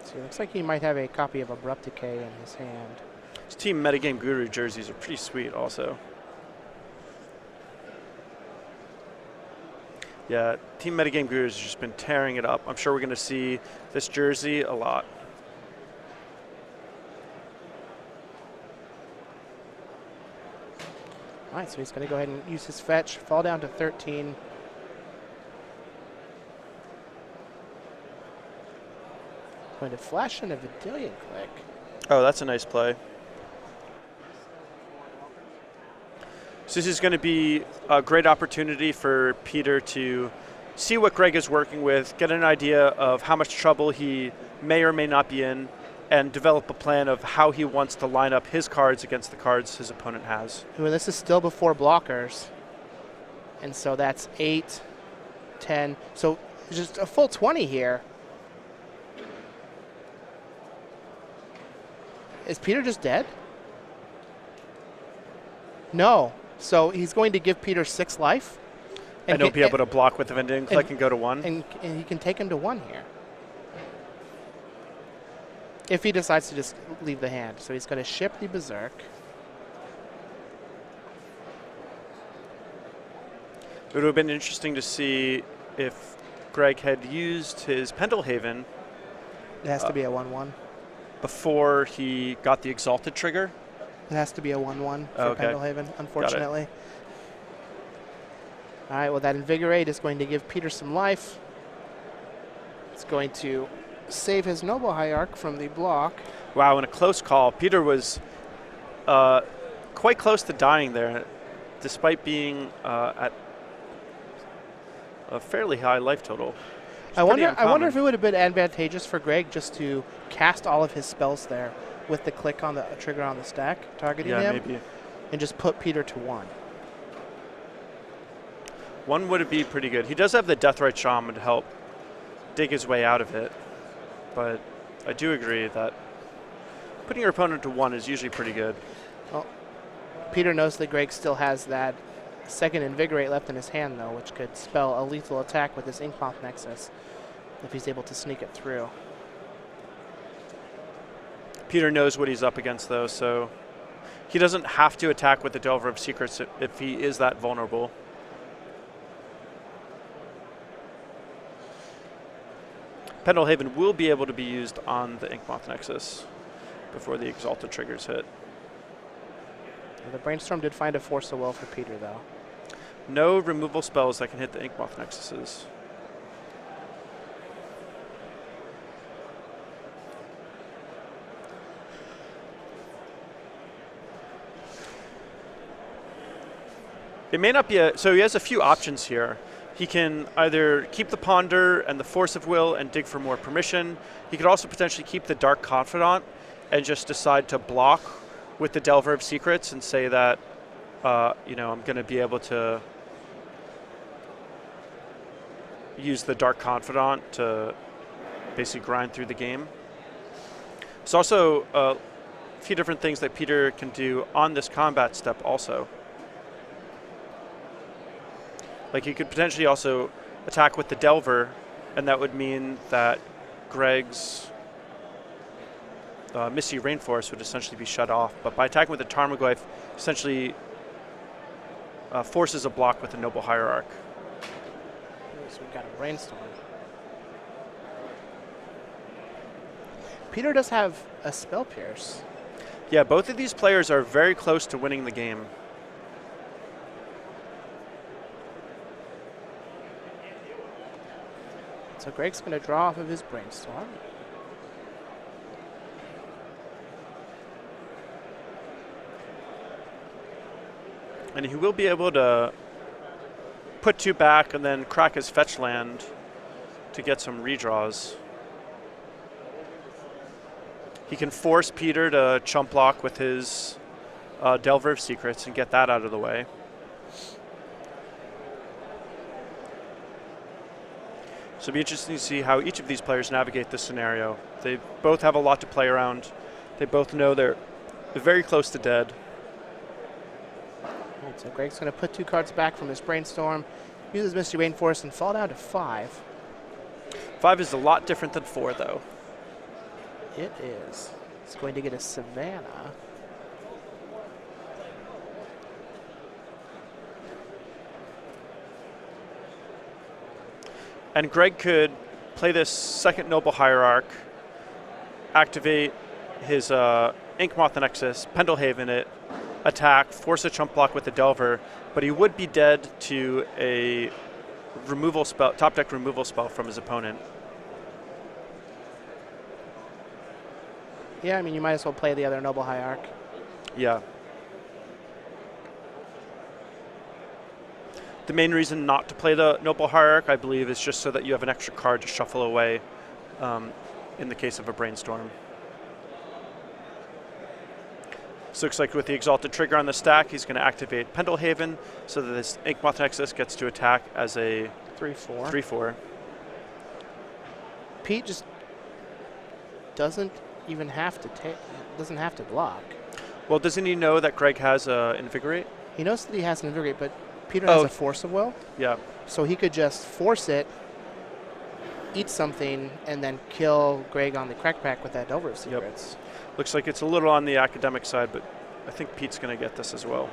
So it looks like he might have a copy of Abrupt Decay in his hand. His Team Metagame Guru jerseys are pretty sweet also. Yeah, Team Metagame Guru has just been tearing it up. I'm sure we're going to see this jersey a lot. All right, so he's going to go ahead and use his fetch, fall down to 13. Going to flash in a Vidillion Click. Oh, that's a nice play. So this is going to be a great opportunity for Peter to see what Greg is working with, get an idea of how much trouble he may or may not be in, and develop a plan of how he wants to line up his cards against the cards his opponent has. Well, this is still before blockers. And so that's 8, 10. So just a full 20 here. Is Peter just dead? No. So he's going to give Peter 6 life. And he'll be able to block with the Vending Click and go to 1. And he can take him to 1 here. If he decides to just leave the hand. So he's going to ship the Berserk. It would have been interesting to see if Greg had used his Pendelhaven. It has to be a 1/1. Before he got the Exalted trigger. It has to be a 1/1 for Pendelhaven, unfortunately. All right, well, that Invigorate is going to give Peter some life. It's going to save his Noble Hierarch from the block. Wow, in a close call. Peter was quite close to dying there, despite being at a fairly high life total. I wonder if it would have been advantageous for Greg just to cast all of his spells there with the click on the trigger on the stack, targeting him, maybe, and just put Peter to 1. 1 would be pretty good. He does have the Deathrite Shaman to help dig his way out of it, but I do agree that putting your opponent to 1 is usually pretty good. Well, Peter knows that Greg still has that second Invigorate left in his hand, though, which could spell a lethal attack with this Inkmoth Nexus if he's able to sneak it through. Peter knows what he's up against, though, so he doesn't have to attack with the Delver of Secrets if he is that vulnerable. Pendelhaven will be able to be used on the Inkmoth Nexus before the Exalted triggers hit. The Brainstorm did find a Force of Will for Peter, though. No removal spells that can hit the Inkmoth Nexuses. It may not be so he has a few options here. He can either keep the Ponder and the Force of Will and dig for more permission. He could also potentially keep the Dark Confidant and just decide to block with the Delver of Secrets and say that, I'm going to be able to use the Dark Confidant to basically grind through the game. There's also a few different things that Peter can do on this combat step also. Like he could potentially also attack with the Delver, and that would mean that Greg's Misty Rainforest would essentially be shut off. But by attacking with the Tarmogoyf, essentially forces a block with the Noble Hierarch. So we've got a Brainstorm. Peter does have a Spell Pierce. Yeah, both of these players are very close to winning the game. So Greg's going to draw off of his Brainstorm. And he will be able to put 2 back and then crack his fetch land to get some redraws. He can force Peter to chump block with his Delver of Secrets and get that out of the way. So it'll be interesting to see how each of these players navigate this scenario. They both have a lot to play around. They both know they're very close to dead. Right, so Greg's going to put 2 cards back from his Brainstorm, use his Misty Rainforest, and fall down to 5. 5 is a lot different than 4, though. It is. It's going to get a Savannah. And Greg could play this second Noble Hierarch, activate his Inkmoth Nexus, Pendelhaven it, attack, force a chump block with the Delver, but he would be dead to a removal spell, top deck removal spell from his opponent. Yeah, I mean, you might as well play the other Noble Hierarch. Yeah. The main reason not to play the Noble Hierarch, I believe, is just so that you have an extra card to shuffle away in the case of a Brainstorm. So looks like with the Exalted Trigger on the stack, he's going to activate Pendelhaven so that this Inkmoth Nexus gets to attack as a 3/4. 3/4. Pete just doesn't even have to doesn't have to block. Well, doesn't he know that Greg has Invigorate? He knows that he has an Invigorate, but Peter has a Force of Will. Yeah. So he could just force it, eat something, and then kill Greg on the crack pack with that Delver of Secrets. Yep. Looks like it's a little on the academic side, but I think Pete's going to get this as well.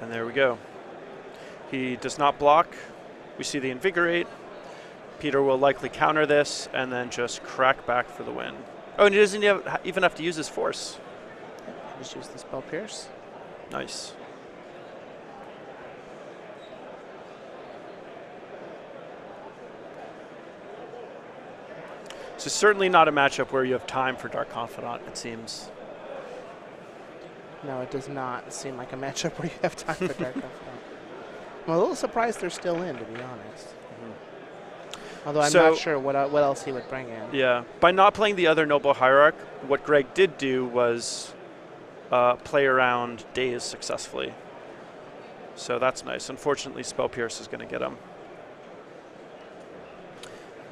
And there we go. He does not block. We see the Invigorate. Peter will likely counter this and then just crack back for the win. Oh, and he doesn't even have to use his force. Just use the Spell Pierce. Nice. So certainly not a matchup where you have time for Dark Confidant, it seems. No, it does not seem like a matchup where you have time for Dark Confidant. I'm a little surprised they're still in, to be honest. Although I'm not sure what else he would bring in. Yeah. By not playing the other Noble Hierarch, what Greg did do was play around Daze successfully. So that's nice. Unfortunately, Spell Pierce is going to get him.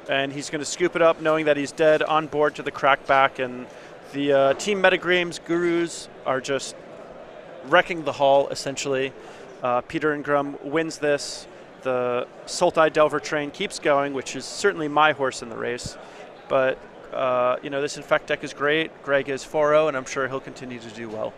And he's going to scoop it up knowing that he's dead on board to the crackback. And the Team Metagames gurus are just wrecking the hall, essentially. Peter Ingram wins this. The Sultai Delver train keeps going, which is certainly my horse in the race. But, you know, this Infect deck is great. Greg is 4-0, and I'm sure he'll continue to do well.